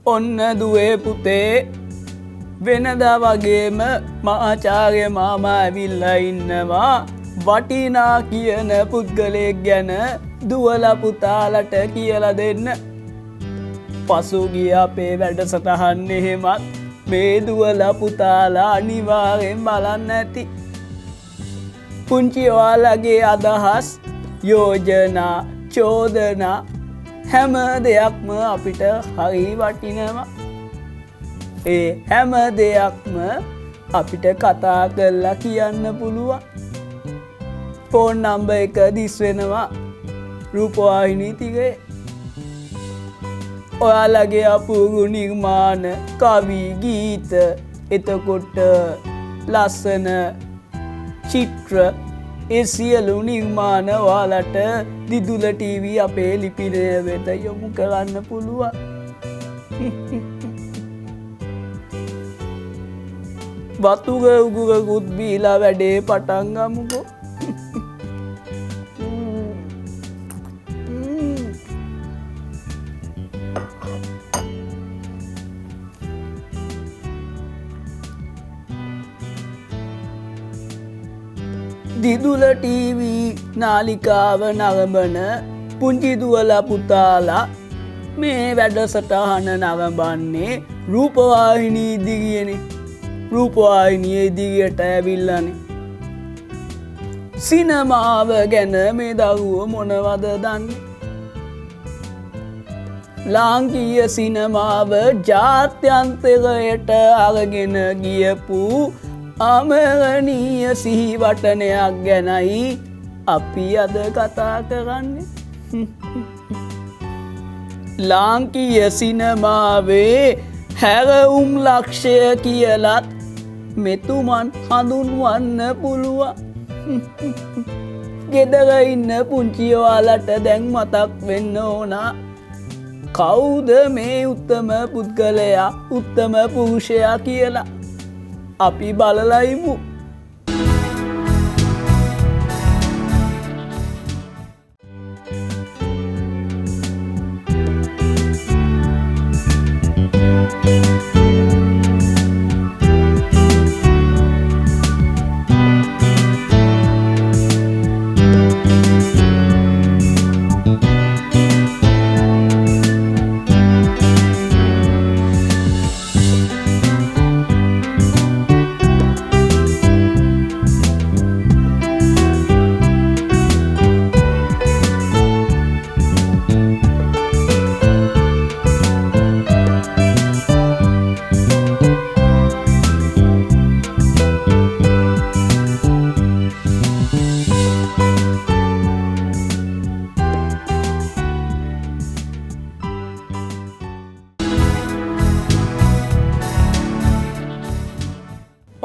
ඔන්න දුවේ පුතේ වෙනදා වගේම මහාචාර්ය මාමා ඇවිල්ලා ඉන්නවා වටිනා කියන පුද්ගලයෙක් ගැන දුවලා පුතාලට කියලා දෙන්න. පසුගිය අපේ වැඩසටහන් එහෙමත් මේ දුවලා පුතාලා අනිවාර්යෙන් බලන්න ඇති. පුංචි ඔයාලගේ අදහස් යෝජනා චෝදනා හැම දෙයක්ම අපිට හරි වටිනවා. ඒ හැම දෙයක්ම අපිට කතා කරලා කියන්න පුළුවන්. ෆෝන් නම්බර් එක දිස් වෙනවා රූපවාහිනී තිරේ. ඔයාලගේ අපූරු නිර්මාණ කවි ගීත එතකොට ලස්සන චිත්‍ර ඒ සියලු නිර්මාණ ඔයාලට දිදුල ටීවී අපේ ලිපිනය වෙත යොමු කරන්න පුළුවන්. වතුර උගුරකුත් බීලා වැඩේ පටන් ගමුකෝ. දිදුල ටීවී නාලිකාව නරඹන පුංචි දුවලා පුතාලා මේ වැඩසටහන නරඹන්නේ රූපවාහිනී දිගියනේ. රූපවාහිනියේ දිගට ඇවිල්ලානේ. සිනමාව ගැන මේ දරුවෝ මොනවද දන්නේ? ලාංකීය සිනමාව ජාත්‍යන්තරයට අරගෙන ගියපු අමරණීය සිහිවටනයක් ගැනයි අපි අද කතා කරන්නේ. ලාංකීය සිනමාවේ හැරවුම් ලක්ෂය කියලත් මෙතුමන් හඳුන්වන්න පුළුවන්. ගෙදර ඉන්න පුංචි ඔයාලට දැන් මතක් වෙන්න ඕන කවුද මේ උත්තම පුද්ගලයා උත්තම පුරුෂයා කියලා. අපි බලලා ඉමු.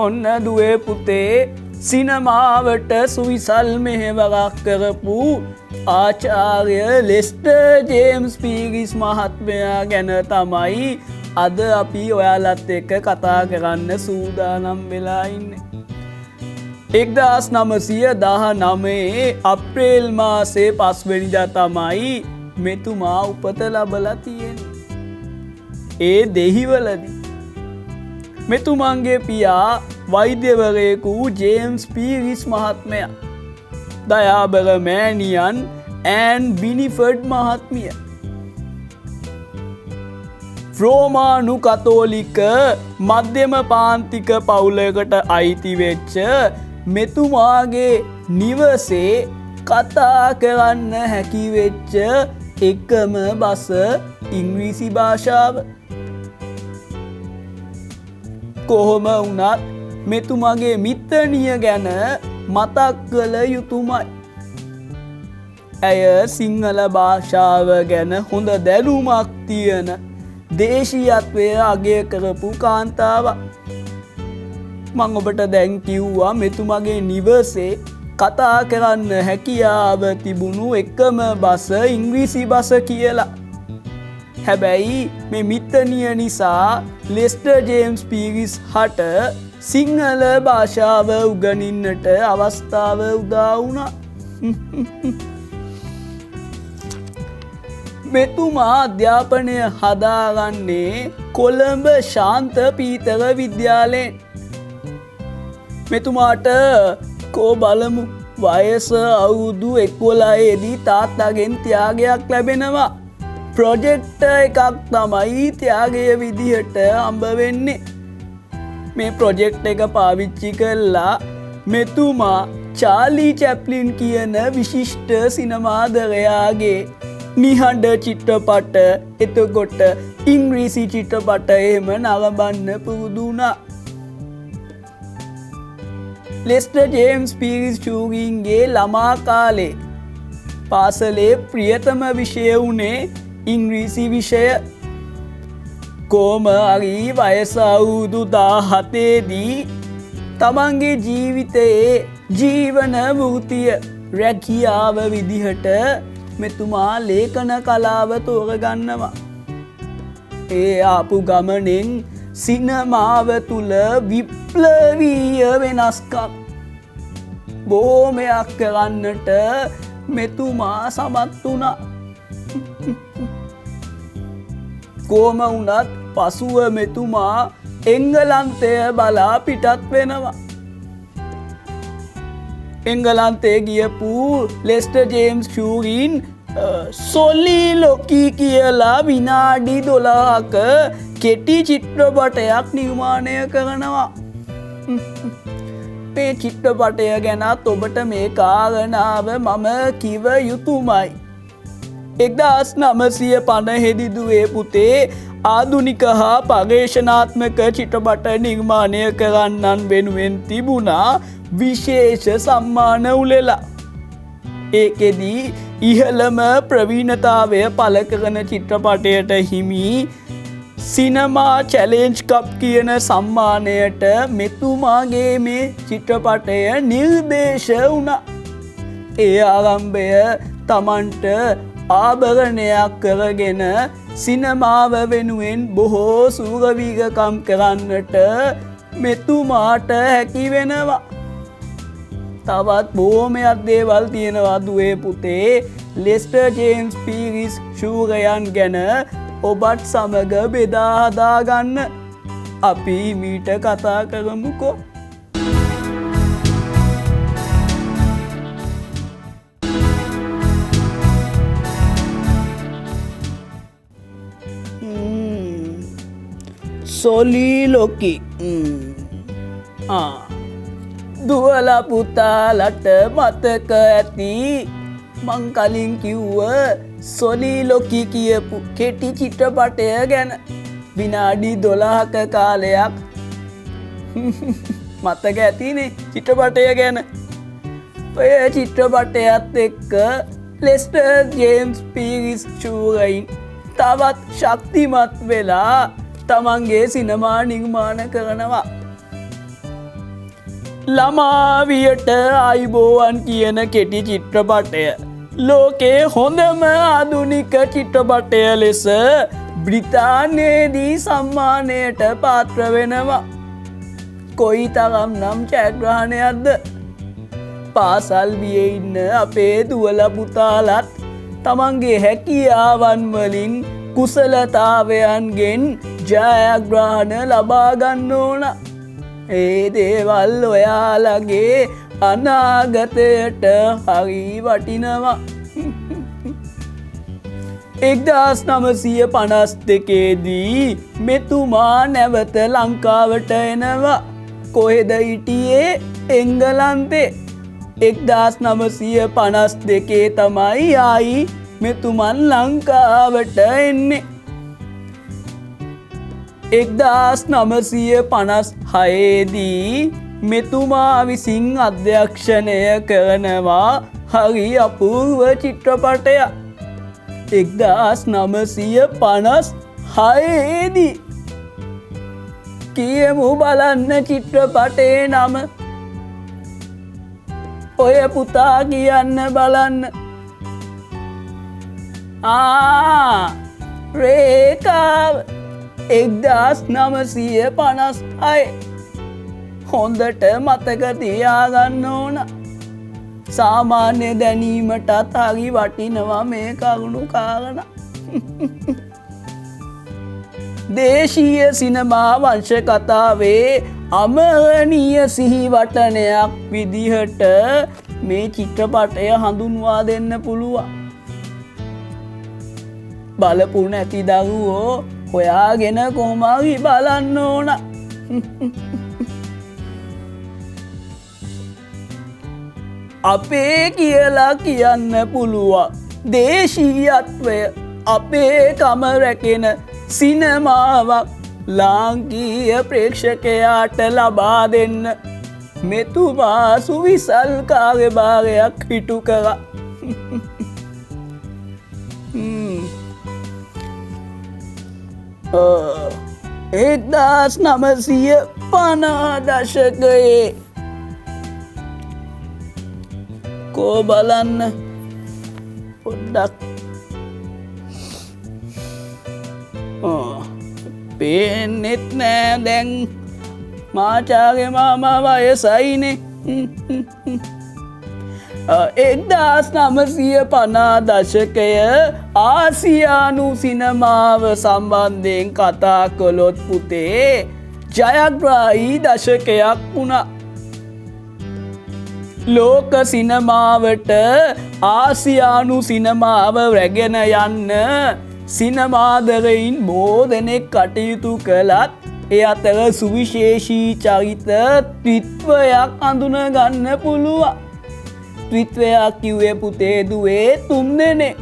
ඔන්න දුවේ පුතේ සිනමාවට සුවිසල් මෙහෙවරක් කරපු ආචාර්ය ලෙස්ටර් ජේම්ස් පීරිස් මහත්මයා ගැන තමයි අද අපි ඔයාලත් එක්ක කතා කරන්න සූදානම් වෙලා ඉන්නේ. 1919 අප්‍රේල් මාසේ 5 වෙනිදා තමයි මෙතුමා උපත ලබලා තියෙන්නේ. ඒ දෙහිවලදී මෙතුමන්ගේ පියා වෛද්‍යවරයෙකු ජේම්ස් පීරිස් මහත්මයා, දයාබර මෑණියන් ඇන් බිනිෆර්ඩ් මහත්මිය. රෝමානු කතෝලික මධ්‍යම පාන්තික පවුලකට අයිති වෙච්ච මෙතුමාගේ නිවසේ කතා කරන්න හැකි වෙච්ච එකම බස ඉංග්‍රීසි භාෂාව. කොහොම වුණත් මෙතුමාගේ මිත්තණිය ගැන මතක් කළ යුතුමයි. ඇය සිංහල භාෂාව ගැන හොඳ දැනුමක් තියෙන දේශීයත්වය අගය කරපු කාන්තාවක්. මං ඔබට දැන් කිව්වා මෙතුමාගේ නිවසේ කතා කරන්න හැකියාව තිබුණු එකම බස ඉංග්‍රීසි බස කියලා. හැබැයි මේ මිත්තණිය නිසා ලෙස්ටර් ජේම්ස් පීරිස් හට සිංහල භාෂාව උගනින්නට අවස්ථාව උදා වුණා. මෙතුමා අධ්‍යාපනය හදාගන්නේ කොළඹ ශාන්ත පීතක විද්‍යාලයෙන්. මෙතුමාට කෝ බලමු වයස අවුරුදු 11ේදී තාත්තාගෙන් ත්‍යාගයක් ලැබෙනවා. ප්‍රොජෙක්ට් එකක් තමයි ත්‍යාගය විදිහට හම්බ වෙන්නේ. මේ ප්‍රොජෙක්ට් එක පාවිච්චි කරලා මෙතුමා චාලී චැප්ලින් කියන විශිෂ්ට සිනමාදරයාගේ නිහඬ චිත්‍රපට එතකොට ඉංග්‍රීසි චිත්‍රපට එහෙම නරඹන්න පුරුදු වුණා. ලෙස්ටර් ජේම්ස් පීරිස් ෂූරින්ගේ ළමා කාලේ පාසලේ ප්‍රියතම විෂය වුණේ ඉංග්‍රීසි විෂය. කොහොම හරි වයස අවුරුදු 17දී තමන්ගේ ජීවිතයේ ජීවන වෘත්තිය රැකියාව විදිහට මෙතුමා ලේඛන කලාව තෝරගන්නවා. ඒ ආපු ගමනෙන් සිනමාව තුළ විප්ලවීය වෙනස්කම් බොහොමයක් කරන්නට මෙතුමා සමත් වුණා. කොහොම වුණත් පසුව මෙතුමා එංගලන්තය බලා පිටත් වෙනවා. එංගලන්තේ ගියපු ලෙස්ටර් ජේම්ස් ෂූරින් සොලිලොකී කියලා විනාඩි 12ක කෙටි චිත්‍රපටයක් නිර්මාණය කරනවා. මේ චිත්‍රපටය ගැනත් ඔබට මේ කාරණාව මම කිව යුතුමයි. 1950 දුවේ පුතේ ආධුනික හා පර්යේෂණාත්මක චිත්‍රපට නිර්මාණය කරන්නන් වෙනුවෙන් තිබුණා විශේෂ සම්මාන උළෙලා. ඒකෙදී ඉහළම ප්‍රවීණතාවය පළ කරන චිත්‍රපටයට හිමි සිනමා චැලෙන්ජ් කප් කියන සම්මානයට මෙතුමාගේ මේ චිත්‍රපටය නිර්දේශ වුණා. ඒ ආරම්භය තමන්ට ආභරණයක් කරගෙන සිනමාව වෙනුවෙන් බොහෝ සූරවීරකම් කරන්නට මෙතුමාට හැකි වෙනවා. තවත් බොහොමයක් දේවල් තියෙනවා දුවේ පුතේ. ලෙස්ටර් ජේම්ස් පීරිස් ෂූරයන් ගැන ඔබත් සමග බෙදා හදාගන්න. අපි මීට කතා කරමුකෝ. සොලිලොකී දුවල පුතාලට මතක ඇති මං කලින් කිව්ව සොලිලොකී කියපු කෙටි චිත්‍රපටය ගැන. විනාඩි 12ක කාලයක් මතක ඇතිනේ චිත්‍රපටය ගැන. ඔය චිත්‍රපටයත් එක්ක ලෙස්ටර් ජේම්ස් පීරිස් ෂූරින් තවත් ශක්තිමත් වෙලා තමන්ගේ සිනමා නිර්මාණ කරනවා. ළමාවියට අයිබෝවන් කියන කෙටි චිත්‍රපටය ලෝකේ හොඳම ආධුනික චිත්‍රපටය ලෙස බ්‍රිතාන්‍යයේදී සම්මානයට පාත්‍ර වෙනවා. කොයි තරම් නම් ජයග්‍රහණයක්ද. පාසල් වියේ ඉන්න අපේ දුවල පුතාලත් තමන්ගේ හැකියාවන් වලින් කුසලතාවයන්ගෙන් ජයග්‍රහණ ලබා ගන්න ඕන. ඒ දේවල් ඔයාලගේ අනාගතයට හරි වටිනවා. 1952දී මෙතුමා නැවත ලංකාවට එනවා. කොහෙද හිටියේ? එංගලන්තේ. 1952 තමයි ආයි මෙතුමන් ලංකාවට එන්නේ. 1956දී මෙතුමා විසින් අධ්‍යක්ෂණය කරනවා හරි අපූර්ව චිත්‍රපටයක්. 1956දී කියමු බලන්න චිත්‍රපටේ නම. ඔය පුතා කියන්න බලන්න. රේඛාව. 1956. හොඳට මතක තියාගන්න ඕන. සාමාන්‍ය දැනීමටත් හරි වටිනවා මේ කරුණු කාරණා. දේශීය සිනමා වංශ කතාවේ අමරණීය සිහිවටනයක් විදිහට මේ චිත්‍රපටය හඳුන්වා දෙන්න පුළුවන්. බලපු නැති දරුවෝ හොයාගෙන කොහොමරි බලන්න ඕන. අපේ කියලා කියන්න පුළුවන් දේශීයත්වය අපේ කම රැකෙන සිනමාවක් ලාංකීය ප්‍රේක්ෂකයාට ලබා දෙන්න මෙතුමා සුවිසල් කාර්යභාරයක් හිටු කරා. එක්දාස් 950 දශකයේ කෝ බලන්න පොඩ්ඩක් පේන්නෙත් නෑ දැන් මාචාගේ මාමා වයසයිනේ. 1950 දශකය ආසියානු සිනමාව සම්බන්ධයෙන් කතා කළොත් පුතේ ජයග්‍රාහී දශකයක් වුණා. ලෝක සිනමාවට ආසියානු සිනමාව රැගෙන යන්න සිනමාදරයින් බෝධනෙක් කටයුතු කළත් ඒ අතර සුවිශේෂී චරිත ත්‍රිත්වයක් අඳුන ගන්න පුළුවන්. ත්‍රිත්වයක් කිව්වේ පුතේ දුවේ 3 දෙනෙක්.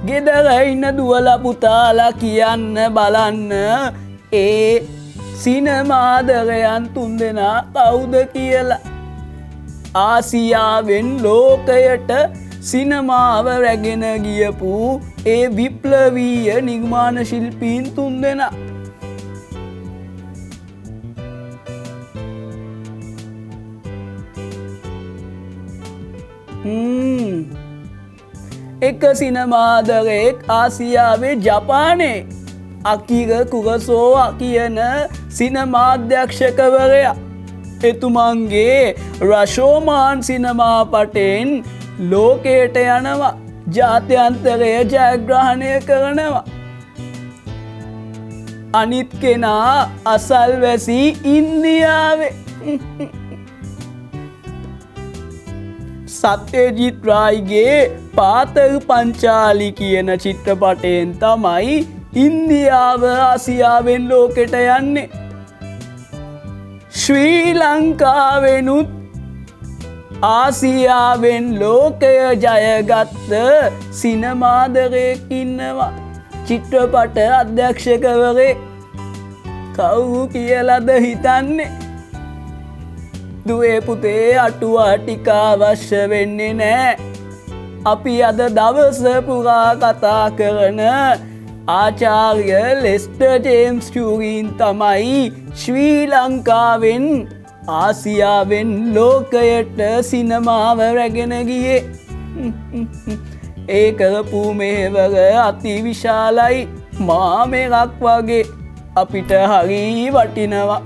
ගෙදර ඉන්න දුවලා පුතාලා කියන්න බලන්න ඒ සිනමාදරයන් 3 දෙනා කවුද කියලා. ආසියාවෙන් ලෝකයට සිනමාව රැගෙන ගියපු ඒ විප්ලවීය නිර්මාණ ශිල්පීන් 3 දෙනා. එක සිනමාදරයෙක් ආසියාවේ ජපානයේ අකිර කුරසෝවා කියන සිනමාධ්‍යක්ෂකවරයා. එතුමන්ගේ රශෝමාන් සිනමාපටයෙන් ලෝකයට යනවා, ජාත්‍යන්තරය ජයග්‍රහණය කරනවා. අනිත් කෙනා අසල්වැසි ඉන්දියාවේ. සත්‍යජිත් රායිගේ පාතර පංචාලි කියන චිත්‍රපටයෙන් තමයි ඉන්දියාව ආසියාවෙන් ලෝකෙට යන්නේ. ශ්‍රී ලංකාවෙනුත් ආසියාවෙන් ලෝකය ජයගත්ත සිනමාදරයෙක් ඉන්නවා. චිත්‍රපට අධ්‍යක්ෂකවරයෙක්. කවුරු කියලාද හිතන්නේ? දුවේ පුතේ අටුවා ටික අවශ්‍ය වෙන්නේ නෑ. අපි අද දවස පුරා කතා කරන ආචාර්ය ලෙස්ටර් ජේම්ස් ටියුරින් තමයි ශ්‍රී ලංකාවෙන් ආසියාවෙන් ලෝකයට සිනමාව රැගෙන ගියේ. ඒ කරපු මෙහෙවර අති විශාලයි, මාමෙරක් වගේ. අපිට හරි වටිනවා.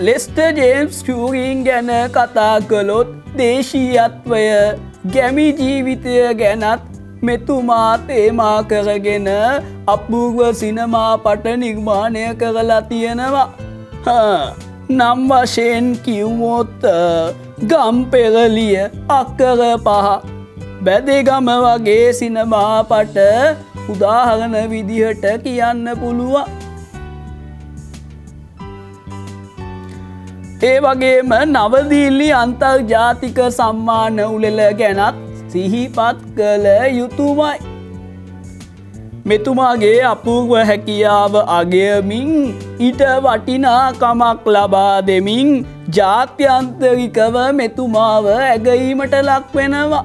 ලෙස්ටර් ජේම්ස් ටියුරින් ගැන කතා කළොත් දේශීයත්වය, ගැමි ජීවිතය ගැනත් මෙතුමා තේමා කරගෙන අපූර්ව සිනමාපට නිර්මාණය කරලා තියෙනවා. නම් වශයෙන් කිව්වොත් ගම්පෙරළිය, අක්කර 5, බැදගම වගේ සිනමාපට උදාහරණ විදිහට කියන්න පුළුවන්. ඒ වගේම නවදීල්ලි අන්තර්ජාතික සම්මාන උළෙල ගැනත් සිහිපත් කළ යුතුමයි. මෙතුමාගේ අපූර්ව හැකියාව අගයමින් ඊට වටිනාකමක් ලබා දෙමින් ජාත්‍යන්තරිකව මෙතුමාව ඇගීමට ලක් වෙනවා.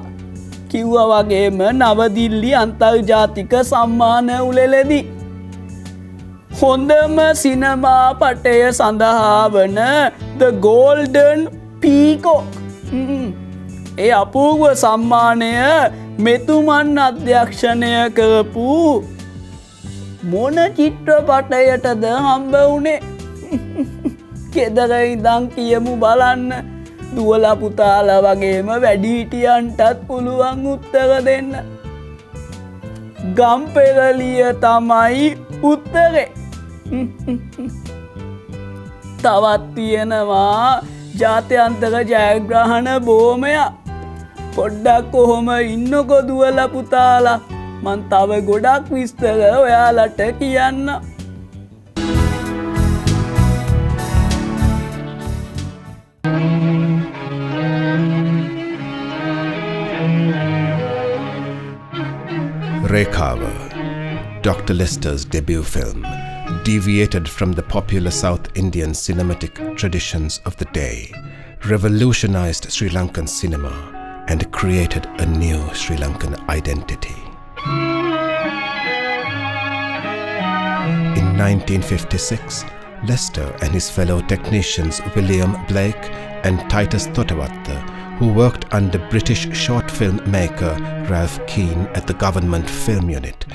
කිව්වා වගේම නවදිල්ලි අන්තර්ජාතික සම්මාන උළෙලදී හොඳම සිනමාපටය සඳහා වන The Golden Peacock ඒ අපූර්ව සම්මානය මෙතුමන් අධ්‍යක්ෂණය කරපු මොන චිත්‍රපටයටද හම්බ වුණේ? ගෙදර ඉඳන් කියමු බලන්න. දුවලා පුතාලා වගේම වැඩිහිටියන්ටත් පුළුවන් උත්තර දෙන්න. ගම්පෙරළිය තමයි උත්තරේ. තවත් තියෙනවා ජාත්‍යන්තර ජයග්‍රහණ බොහොමයක්. පොඩ්ඩක් කොහොම ඉන්නකො දුවලා පුතාලා. මං තව ගොඩක් විස්තර ඔයාලට කියන්න. Rekava, Dr. Lester's debut film, deviated from the popular South Indian cinematic traditions of the day, revolutionized Sri Lankan cinema, and created a new Sri Lankan identity. In 1956, Lester and his fellow technicians William Blake and Titus Thotawatta, who worked under British short film maker Ralph Keane at the government film unit,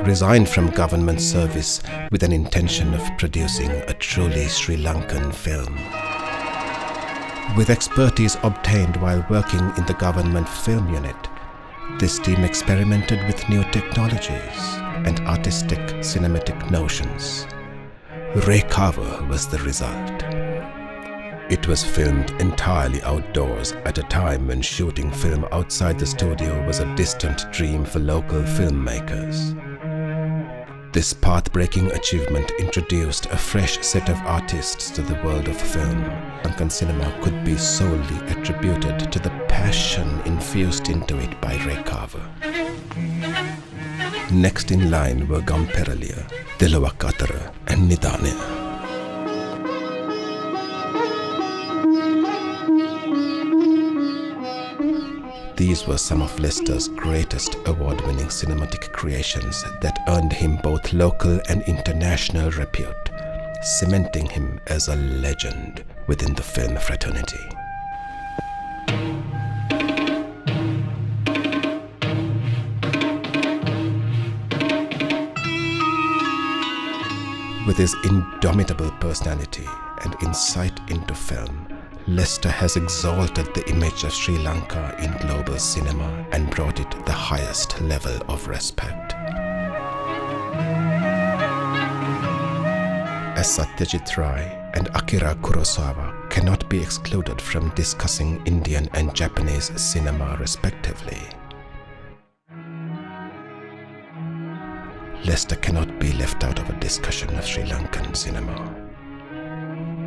resigned from government service with an intention of producing a truly Sri Lankan film. With expertise obtained while working in the government film unit, this team experimented with new technologies and artistic cinematic notions. Rekava was the result. It was filmed entirely outdoors at a time when shooting film outside the studio was a distant dream for local filmmakers. This path-breaking achievement introduced a fresh set of artists to the world of film. Lankan cinema could be solely attributed to the passion infused into it by Rekava. Next in line were Gamperaliya, Delawak Athara and Nidane. These were some of Lester's greatest award-winning cinematic creations that earned him both local and international repute, cementing him as a legend within the film fraternity. With his indomitable personality and insight into film, Lester has exalted the image of Sri Lanka in global cinema and brought it the highest level of respect. As Satyajit Ray and Akira Kurosawa cannot be excluded from discussing Indian and Japanese cinema respectively, Lester cannot be left out of a discussion of Sri Lankan cinema.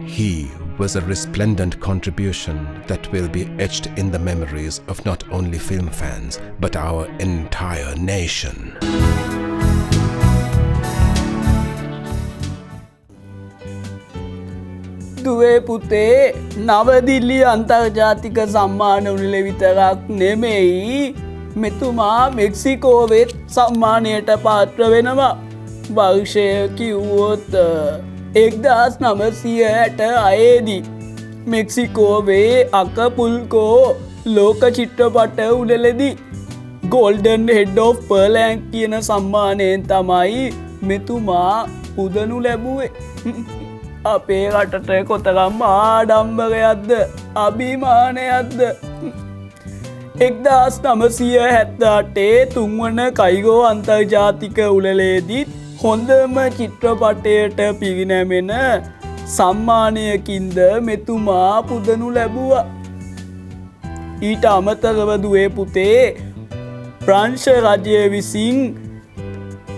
He was a resplendent contribution that will be etched in the memories of not only film fans but our entire nation. දුවේ පුතේ නවදිල්ලි අන්තර්ජාතික සම්මාන උළෙල විතරක් නෙමෙයි මෙතුමා මෙක්සිකෝවෙත් සම්මානයට පාත්‍ර වෙනවා. වර්ෂය කිව්වොත් 1960 මෙක්සිකෝවේ අකපුල්කෝ ලෝක චිත්‍රපට උළෙලදී ගෝල්ඩන් හෙඩ් ඔෆ් පර්ලෑන්ක් කියන සම්මානයෙන් තමයි මෙතුමා පුදනු ලැබුවේ. අපේ රටට කොතරම් ආඩම්බරයක්ද අභිමානයක්ද. 1978 තුන්වන කයිගෝ අන්තර්ජාතික උළෙලේදීත් හොඳම චිත්‍රපටයට පිරිනැමෙන සම්මානයකින්ද මෙතුමා පුදනු ලැබුවා. ඊට අමතරව දුවේ පුතේ ප්‍රංශ රජය විසින්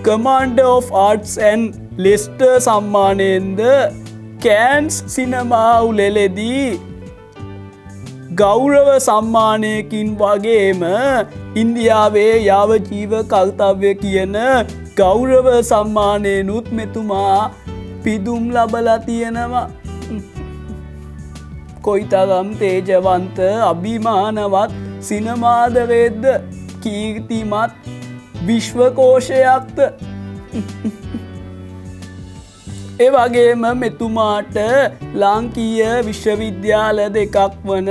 commander of arts and letters සම්මානයෙන්ද කෑන්ස් සිනමා උළෙලෙදී ගෞරව සම්මානයකින් වගේම ඉන්දියාවේ යාවජීව කර්තව්‍ය කියන ගෞරව සම්මානයනුත් මෙතුමා පිදුම් ලබලා තියෙනවා. කොයිතරම් තේජවන්ත අභිමානවත් සිනමාදරේද්ද කීර්තිමත් විශ්වකෝෂයක්ද. ඒ වගේම මෙතුමාට ලාංකීය විශ්වවිද්‍යාල දෙකක් වන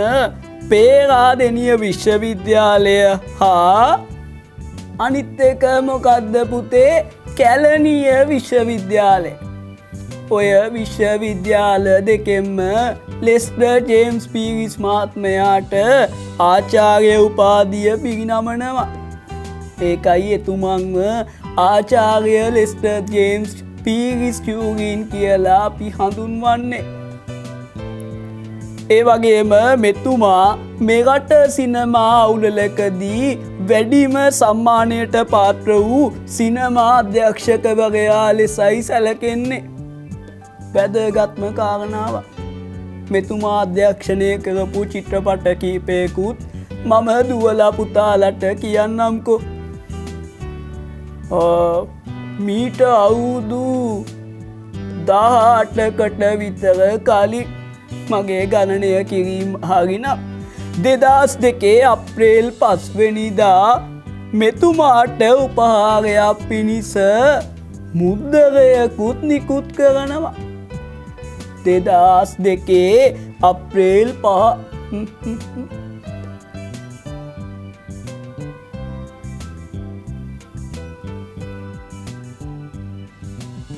පේරාදෙණිය විශ්වවිද්‍යාලය හා අනිත් එක මොකද්ද පුතේ කැලණිය විශ්වවිද්‍යාලය. ඔය විශ්වවිද්‍යාල දෙකෙන්ම ලෙස්ටර් ජේම්ස් පීරිස් මහත්මයාට ආචාර්ය උපාධිය පිරිනමනවා. ඒකයි එතුමන්ව ආචාර්ය ලෙස්ටර් ජේම්ස් පීරිස් ටියුරින් කියලා අපි හඳුන්වන්නේ. ඒ වගේම මෙතුමා මෙරට සිනමා අවුලකදී වැඩිම සම්මානයට පාත්‍ර වූ සිනමා අධ්‍යක්ෂකවරයා ලෙසයි සැලකෙන්නේ. වැදගත්ම කාරණාවක්. මෙතුමා අධ්‍යක්ෂණය කරපු චිත්‍රපට කීපයකුත් මම දුවලා පුතාලට කියන්නම්කෝ. මීට අවුරුදු 18කට විතර කලින් මගේ ගණනය කිරීම හරිනම් 2002 අප්‍රේල් 5 වෙනිදා මෙතුමාට උපහාරයක් පිණිස මුද්දරයකුත් නිකුත් කරනවා. 2002 අප්‍රේල් 5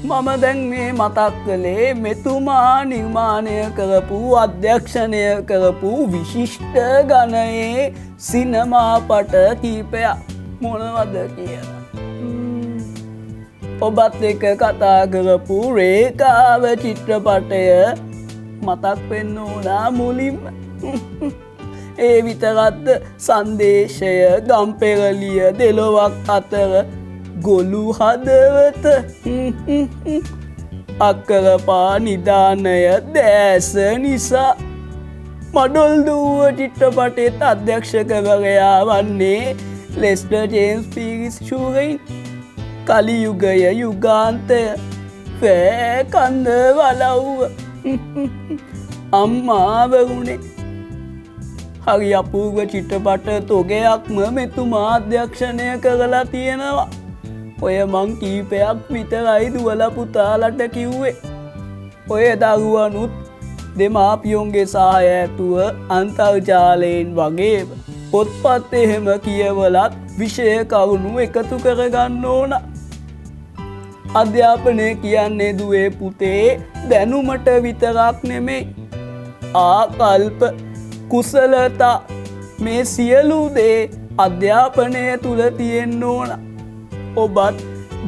මම දැන් මේ මතක් කළේ මෙතුමා නිර්මාණය කරපු අධ්‍යක්ෂණය කරපු විශිෂ්ට ගණයේ සිනමාපට කීපයක් මොනවද කියලා. ඔබත් එක කතා කරපු රේඛාව චිත්‍රපටය මතක් වෙන්න ඕනා මුලින්ම. ඒ විතරක්ද සංදේශය, ගම්පෙරළිය, දෙලොවක් අතර, ගොලු හදවත, අක්කරපා නිධානය, දැස නිසා. මඩොල් දුව චිත්‍රපටයේත් අධ්‍යක්ෂකවරයා වන්නේ ලෙස්ටර් ජේම්ස් පීරිස් ටියුරින්. කලියුගය, යුගාන්තය, ෆෑ කන්ද වලව්ව, අම්මා වරුණේ. හරි අපූර්ව චිත්‍රපට තොගයක්ම මෙතුමා අධ්‍යක්ෂණය කරලා තියෙනවා. ඔය මං කීපයක් විතරයි දුවලා පුතාලට කිව්වේ. ඔය දරුවනුත් දෙමාපියොන්ගේ සහාය ඇතුව අන්තර්ජාලයෙන් වගේ පොත්පත් එහෙම කියවලත් විෂය කරුණු එකතු කරගන්න ඕන. අධ්‍යාපනය කියන්නේ දුවේ පුතේ දැනුමට විතරක් නෙමෙයි. ආකල්ප, කුසලතා, මේ සියලු දේ අධ්‍යාපනය තුල තියෙන්න ඕන. ඔබත්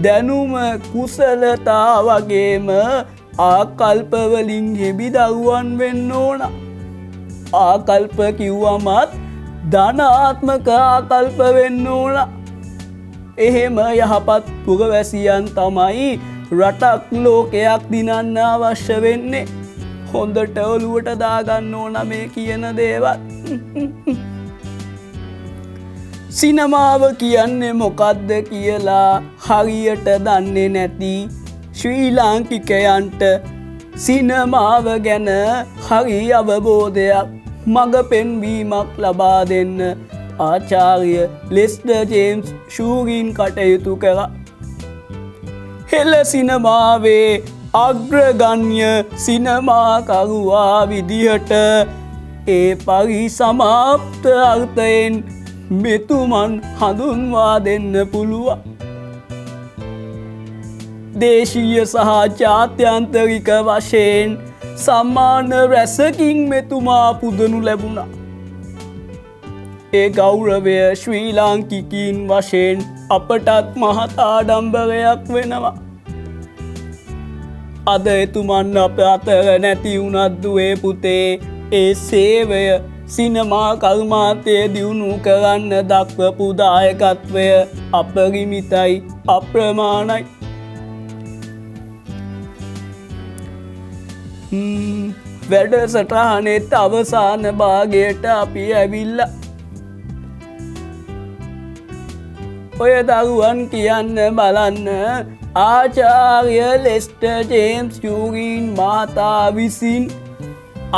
දැනුම, කුසලතා වගේම ආකල්පවලින් හෙබි දරුවන් වෙන්න ඕන. ආකල්ප කිව්වමත් ධනාත්මක ආකල්ප වෙන්න ඕන. එහෙම යහපත් පුරවැසියන් තමයි රටක්, ලෝකයක් දිනන්න අවශ්‍ය වෙන්නේ. හොඳට ඔලුවට දාගන්න ඕන මේ කියන දේවල්. සිනමාව කියන්නේ මොකක්ද කියලා හරියට දන්නේ නැති ශ්‍රී ලාංකිකයන්ට සිනමාව ගැන හරි අවබෝධයක්, මඟ පෙන්වීමක් ලබා දෙන්න ආචාර්ය ලෙස්ටර් ජේම්ස් ටියුරින් කටයුතු කරා. හෙළ සිනමාවේ අග්‍රගණ්‍ය සිනමාකරුවා විදිහට ඒ පරිසමාප්ත අර්ථයෙන් මෙතුමන් හඳුන්වා දෙන්න පුළුවන්. දේශීය සහ ජාත්‍යන්තරික වශයෙන් සම්මාන රැසකින් මෙතුමා පුදනු ලැබුණා. ඒ ගෞරවය ශ්‍රී ලාංකිකයින් වශයෙන් අපටත් මහත් ආඩම්බරයක් වෙනවා. අද එතුමන් අප අතර නැති වුණත් දුවේ පුතේ ඒ සේවය, සිනමා කර්මාන්තය දියුණු කරන්න දක්වපු දායකත්වය අපරිමිතයි, අප්‍රමාණයි. වැඩසටහනෙත් අවසාන භාගයට අපි ඇවිල්ලා. ඔය දරුවන් කියන්න බලන්න ආචාර්ය ලෙස්ටර් ජේම්ස් ටියුරින් මහතා විසින්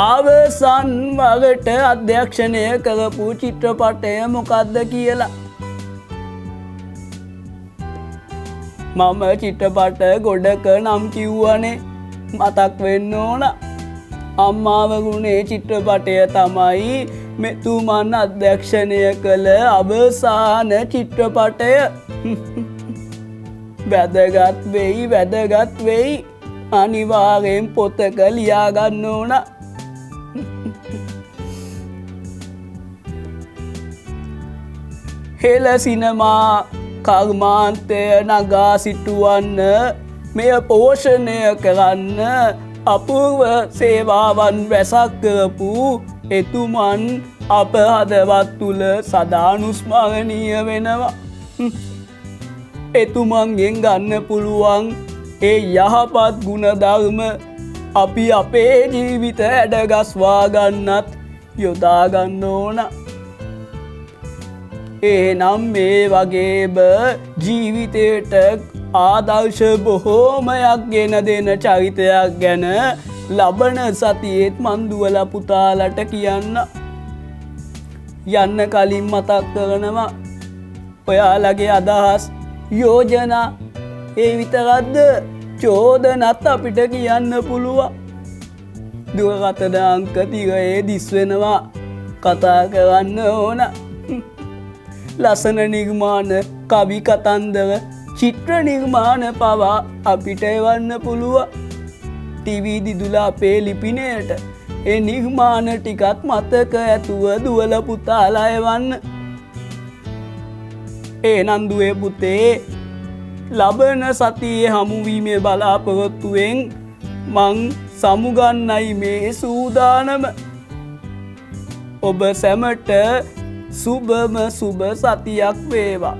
අවසන් වරට අධ්‍යක්ෂණය කරපු චිත්‍රපටය මොකක්ද කියලා. මම චිත්‍රපට ගොඩක නම් කිව්වනේ, මතක් වෙන්න ඕන. අම්මාවරුනේ චිත්‍රපටය තමයි මෙතුමන් අධ්‍යක්ෂණය කළ අවසාන චිත්‍රපටය. වැදගත් වෙයි. අනිවාර්යෙන් පොතක ලියාගන්න ඕන. හෙළ සිනමා කර්මාන්තය නගා සිටුවන්න මෙය පෝෂණය කරන්න අපූර්ව සේවාවන් රැසක් කරපු එතුමන් අප හදවත් තුළ සදානුස්මරණීය වෙනවා. එතුමන්ගෙන් ගන්න පුළුවන් ඒ යහපත් ගුණධර්ම අපි අපේ ජීවිත හැඩගස්වා ගන්නත් යොදාගන්න ඕන. එනම් මේ වගේම ජීවිතයට ආදර්ශ බොහෝමයක් ගෙන දෙන චරිතයක් ගැන ලබන සතියේත් මන්දුවල පුතාලට කියන්න. යන්න කලින් මතක් කරනවා ඔයාලගේ අදහස් යෝජනා ඒ විතරක්ද චෝදනත් අපිට කියන්න පුළුවන්. දුරකථන අංක තිරයේ දිස්වෙනවා කතා කරන්න ඕන. ලස්සන නිර්මාණ කවි කතන්දර චිත්‍ර නිර්මාණ පවා අපිට එවන්න පුළුවන්. ටීවී දිදුලා අපේ ලිපිනයට ඒ නිර්මාණ ටිකත් මතක ඇතුව දුවල පුතාලා එවන්න. එහෙනම් දුවේ පුතේ ලබන සතියේ හමුවීමේ බලාපොරොත්තුවෙන් මං සමුගන්නයි මේ සූදානම. ඔබ සැමට සුබම සුබ සතියක් වේවා.